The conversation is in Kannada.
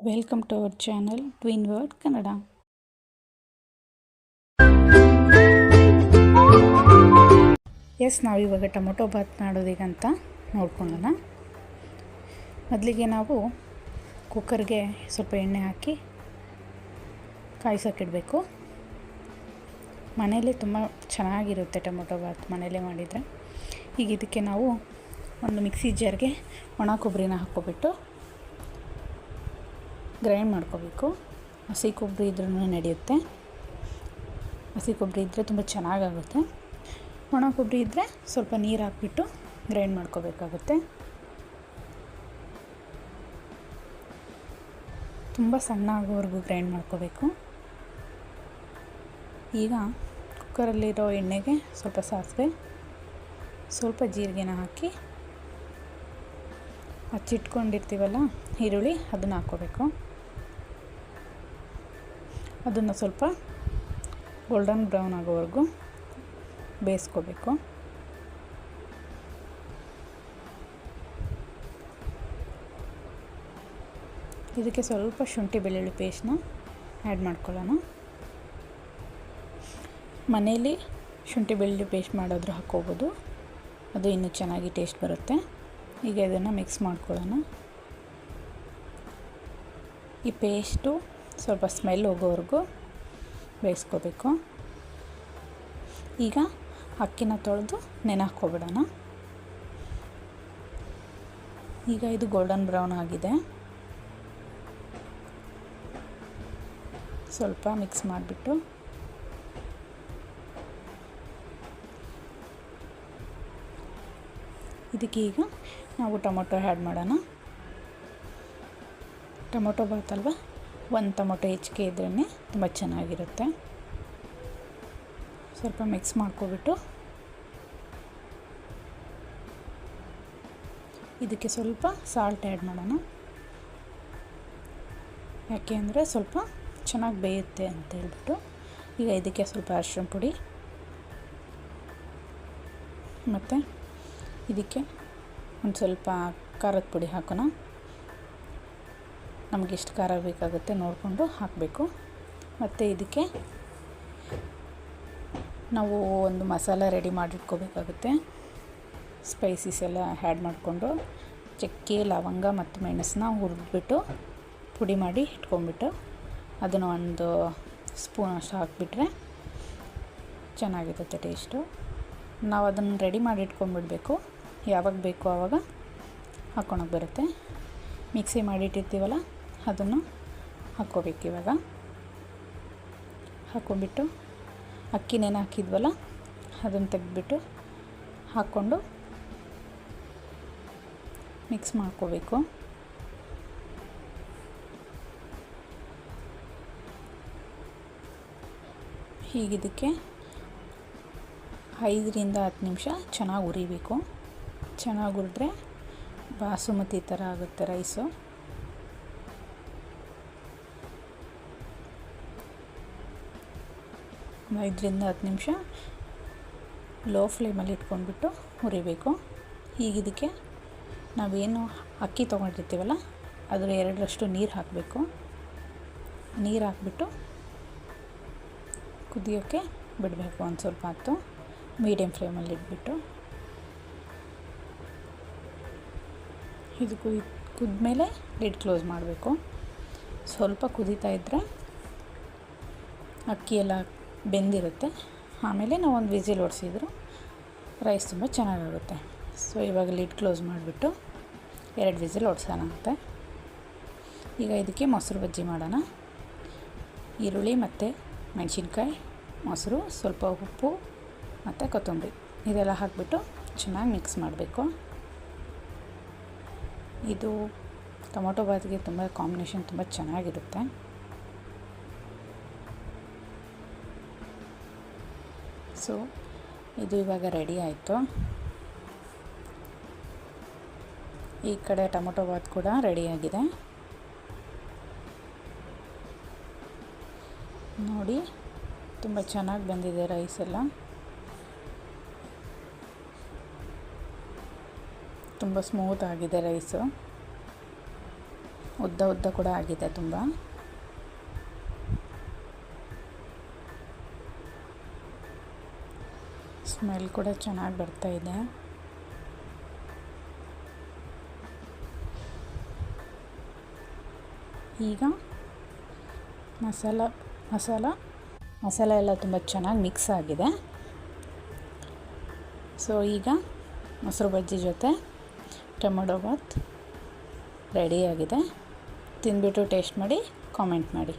Welcome to our channel twin word Kannada. ನಾವಿವಾಗ ಟೊಮೊಟೊ ಬಾತ್ ಮಾಡೋದೀಗಂತ ನೋಡ್ಕೊಳ್ಳೋಣ. ಮೊದಲಿಗೆ ನಾವು ಕುಕ್ಕರ್ಗೆ ಸ್ವಲ್ಪ ಎಣ್ಣೆ ಹಾಕಿ ಕಾಯಿಸೋಕ್ಕಿಡಬೇಕು. ಮನೆಯಲ್ಲೇ ತುಂಬ ಚೆನ್ನಾಗಿರುತ್ತೆ ಟೊಮೊಟೊ ಬಾತ್ ಮನೆಯಲ್ಲೇ ಮಾಡಿದರೆ. ಈಗ ಇದಕ್ಕೆ ನಾವು ಒಂದು ಮಿಕ್ಸಿ ಜಾರ್ಗೆ ಒಣ ಕೊಬ್ಬರಿನ ಹಾಕ್ಕೊಬಿಟ್ಟು ಗ್ರೈಂಡ್ ಮಾಡ್ಕೋಬೇಕು. ಹಸಿ ಕೊಬ್ಬರಿ ಇದ್ರೂ ನಡೆಯುತ್ತೆ, ಹಸಿ ಕೊಬ್ಬರಿ ಇದ್ದರೆ ತುಂಬ ಚೆನ್ನಾಗಾಗುತ್ತೆ. ಒಣ ಕೊಬ್ಬರಿ ಇದ್ದರೆ ಸ್ವಲ್ಪ ನೀರು ಹಾಕ್ಬಿಟ್ಟು ಗ್ರೈಂಡ್ ಮಾಡ್ಕೋಬೇಕಾಗುತ್ತೆ. ತುಂಬ ಸಣ್ಣ ಆಗೋವರೆಗೂ ಗ್ರೈಂಡ್ ಮಾಡ್ಕೋಬೇಕು. ಈಗ ಕುಕ್ಕರಲ್ಲಿರೋ ಎಣ್ಣೆಗೆ ಸ್ವಲ್ಪ ಸಾಸಿವೆ, ಸ್ವಲ್ಪ ಜೀರಿಗೆನ ಹಾಕಿ ಹಚ್ಚಿಟ್ಕೊಂಡಿರ್ತೀವಲ್ಲ ಈರುಳ್ಳಿ, ಅದನ್ನು ಹಾಕ್ಕೋಬೇಕು. ಅದನ್ನು ಸ್ವಲ್ಪ ಗೋಲ್ಡನ್ ಬ್ರೌನ್ ಆಗೋವರೆಗೂ ಬೇಯಿಸ್ಕೋಬೇಕು. ಇದಕ್ಕೆ ಸ್ವಲ್ಪ ಶುಂಠಿ ಬೆಳ್ಳುಳ್ಳಿ ಪೇಸ್ಟ್ನ ಆ್ಯಡ್ ಮಾಡ್ಕೊಳ್ಳೋಣ. ಮನೇಲಿ ಶುಂಠಿ ಬೆಳ್ಳುಳ್ಳಿ ಪೇಸ್ಟ್ ಮಾಡೋದ್ರೂ ಹಾಕ್ಕೋಬೋದು, ಅದು ಇನ್ನೂ ಚೆನ್ನಾಗಿ ಟೇಸ್ಟ್ ಬರುತ್ತೆ. ಈಗ ಇದನ್ನು ಮಿಕ್ಸ್ ಮಾಡ್ಕೊಳ್ಳೋಣ. ಈ ಪೇಸ್ಟು ಸ್ವಲ್ಪ ಸ್ಮೆಲ್ ಹೋಗೋವರೆಗೂ ಬೇಯಿಸ್ಕೋಬೇಕು. ಈಗ ಅಕ್ಕಿನ ತೊಳೆದು ನೆನೆ ಹಾಕ್ಕೊಬಿಡೋಣ. ಈಗ ಇದು ಗೋಲ್ಡನ್ ಬ್ರೌನ್ ಆಗಿದೆ. ಸ್ವಲ್ಪ ಮಿಕ್ಸ್ ಮಾಡಿಬಿಟ್ಟು ಇದಕ್ಕೆ ಈಗ ನಾವು ಟೊಮೊಟೊ ಆ್ಯಡ್ ಮಾಡೋಣ. ಟೊಮೊಟೊ ಬಾತ್ ಅಲ್ವಾ, ಒಂದು ಟೊಮೊಟೊ ಹೆಚ್ಚಿಗೆ ಇದ್ರೇ ತುಂಬ ಚೆನ್ನಾಗಿರುತ್ತೆ. ಸ್ವಲ್ಪ ಮಿಕ್ಸ್ ಮಾಡ್ಕೊಬಿಟ್ಟು ಇದಕ್ಕೆ ಸ್ವಲ್ಪ ಸಾಲ್ಟ್ ಆ್ಯಡ್ ಮಾಡೋಣ. ಯಾಕೆ ಅಂದರೆ ಸ್ವಲ್ಪ ಚೆನ್ನಾಗಿ ಬೇಯುತ್ತೆ ಅಂತ ಹೇಳ್ಬಿಟ್ಟು. ಈಗ ಇದಕ್ಕೆ ಸ್ವಲ್ಪ ಅರಿಶಿನ ಪುಡಿ ಮತ್ತು ಇದಕ್ಕೆ ಒಂದು ಸ್ವಲ್ಪ ಖಾರದ ಪುಡಿ ಹಾಕೋಣ. ನಮಗೆ ಎಷ್ಟು ಖಾರ ಬೇಕಾಗುತ್ತೆ ನೋಡಿಕೊಂಡು ಹಾಕಬೇಕು. ಮತ್ತು ಇದಕ್ಕೆ ನಾವು ಒಂದು ಮಸಾಲ ರೆಡಿ ಮಾಡಿಟ್ಕೋಬೇಕಾಗುತ್ತೆ. ಸ್ಪೈಸಸ್ ಎಲ್ಲ ಆ್ಯಡ್ ಮಾಡಿಕೊಂಡು ಚಕ್ಕೆ, ಲವಂಗ ಮತ್ತು ಮೆಣಸನ್ನ ಹುರಿದ್ಬಿಟ್ಟು ಪುಡಿ ಮಾಡಿ ಇಟ್ಕೊಂಡ್ಬಿಟ್ಟು ಅದನ್ನು ಒಂದು ಸ್ಪೂನ್ ಅಷ್ಟು ಹಾಕಿಬಿಟ್ರೆ ಚೆನ್ನಾಗಿರುತ್ತೆ ಟೇಸ್ಟು. ನಾವು ಅದನ್ನು ರೆಡಿ ಮಾಡಿ ಇಟ್ಕೊಂಡ್ಬಿಡಬೇಕು. ಯಾವಾಗ ಬೇಕೋ ಆವಾಗ ಹಾಕ್ಕೊಳಕ್ಕೆ ಬರುತ್ತೆ. ಮಿಕ್ಸಿ ಮಾಡಿಟ್ಟಿರ್ತೀವಲ್ಲ ಅದನ್ನು ಹಾಕ್ಕೋಬೇಕು. ಇವಾಗ ಹಾಕ್ಕೊಂಬಿಟ್ಟು ಅಕ್ಕಿ ನೆನೆ ಹಾಕಿದ್ವಲ್ಲ ಅದನ್ನು ತೆಗೆದ್ಬಿಟ್ಟು ಹಾಕ್ಕೊಂಡು ಮಿಕ್ಸ್ ಮಾಡ್ಕೋಬೇಕು. ಹೀಗಿದಕ್ಕೆ 5ರಿಂದ 10 ನಿಮಿಷ ಚೆನ್ನಾಗಿ ಹುರಿಬೇಕು. ಚೆನ್ನಾಗಿ ಹುರಿದ್ರೆ ಬಾಸುಮತಿ ಥರ ಆಗುತ್ತೆ ರೈಸು. ಒಂದು 5ರಿಂದ 10 ನಿಮಿಷ ಲೋ ಫ್ಲೇಮಲ್ಲಿ ಇಟ್ಕೊಂಡ್ಬಿಟ್ಟು ಹುರಿಬೇಕು. ಹೀಗಿದಕ್ಕೆ ನಾವೇನು ಅಕ್ಕಿ ತೊಗೊಂಡಿರ್ತೀವಲ್ಲ ಅದರ 2ರಷ್ಟು ನೀರು ಹಾಕಬೇಕು. ನೀರು ಹಾಕ್ಬಿಟ್ಟು ಕುದಿಯೋಕ್ಕೆ ಬಿಡಬೇಕು. ಒಂದು ಸ್ವಲ್ಪ ಹೊತ್ತು ಮೀಡಿಯಮ್ ಫ್ಲೇಮಲ್ಲಿ ಇಟ್ಬಿಟ್ಟು ಇದು ಕುದ್ಮೇಲೆ ಲಿಡ್ ಕ್ಲೋಸ್ ಮಾಡಬೇಕು. ಸ್ವಲ್ಪ ಕುದೀತಾ ಇದ್ದರೆ ಅಕ್ಕಿ ಎಲ್ಲ ಬೆಂದಿರುತ್ತೆ. ಆಮೇಲೆ ನಾವು ಒಂದು ವಿಸಿಲ್ ಹೊಡ್ಸಿದ್ರು ರೈಸ್ ತುಂಬ ಚೆನ್ನಾಗಾಗುತ್ತೆ. ಸೊ ಇವಾಗ ಲಿಡ್ ಕ್ಲೋಸ್ ಮಾಡಿಬಿಟ್ಟು 2 ವಿಸಿಲ್ ಹೊಡ್ಸೋಣ ಅಂತ. ಈಗ ಇದಕ್ಕೆ ಮೊಸರು ಬಜ್ಜಿ ಮಾಡೋಣ. ಈರುಳ್ಳಿ ಮತ್ತು ಮೆಣಸಿನ್ಕಾಯಿ, ಮೊಸರು, ಸ್ವಲ್ಪ ಉಪ್ಪು ಮತ್ತು ಕೊತ್ತಂಬರಿ ಇದೆಲ್ಲ ಹಾಕಿಬಿಟ್ಟು ಚೆನ್ನಾಗಿ ಮಿಕ್ಸ್ ಮಾಡಬೇಕು. ಇದು ಟೊಮೊಟೊ ಬಾತ್ಗೆ ತುಂಬ ಕಾಂಬಿನೇಷನ್ ತುಂಬ ಚೆನ್ನಾಗಿರುತ್ತೆ. ಸೊ ಇದು ಇವಾಗ ರೆಡಿ ಆಯಿತು. ಈ ಕಡೆ ಟೊಮೊಟೊ ಬಾತ್ ಕೂಡ ರೆಡಿಯಾಗಿದೆ ನೋಡಿ. ತುಂಬ ಚೆನ್ನಾಗಿ ಬಂದಿದೆ ರೈಸ್ ಎಲ್ಲ. ತುಂಬ ಸ್ಮೂತ್ ಆಗಿದೆ ರೈಸು. ಉದ್ದ ಉದ್ದ ಕೂಡ ಆಗಿದೆ ತುಂಬ. ಸ್ಮೆಲ್ ಕೂಡ ಚೆನ್ನಾಗಿ ಬರ್ತಾ ಇದೆ. ಈಗ ಮಸಾಲ ಎಲ್ಲ ತುಂಬ ಚೆನ್ನಾಗಿ ಮಿಕ್ಸ್ ಆಗಿದೆ. ಸೊ ಈಗ ಮೊಸರು ಬಜ್ಜಿ ಜೊತೆ ಟೊಮೊಟೊ ಬಾತ್ ರೆಡಿಯಾಗಿದೆ. ತಿಂದ್ಬಿಟ್ಟು ಟೇಸ್ಟ್ ಮಾಡಿ ಕಾಮೆಂಟ್ ಮಾಡಿ.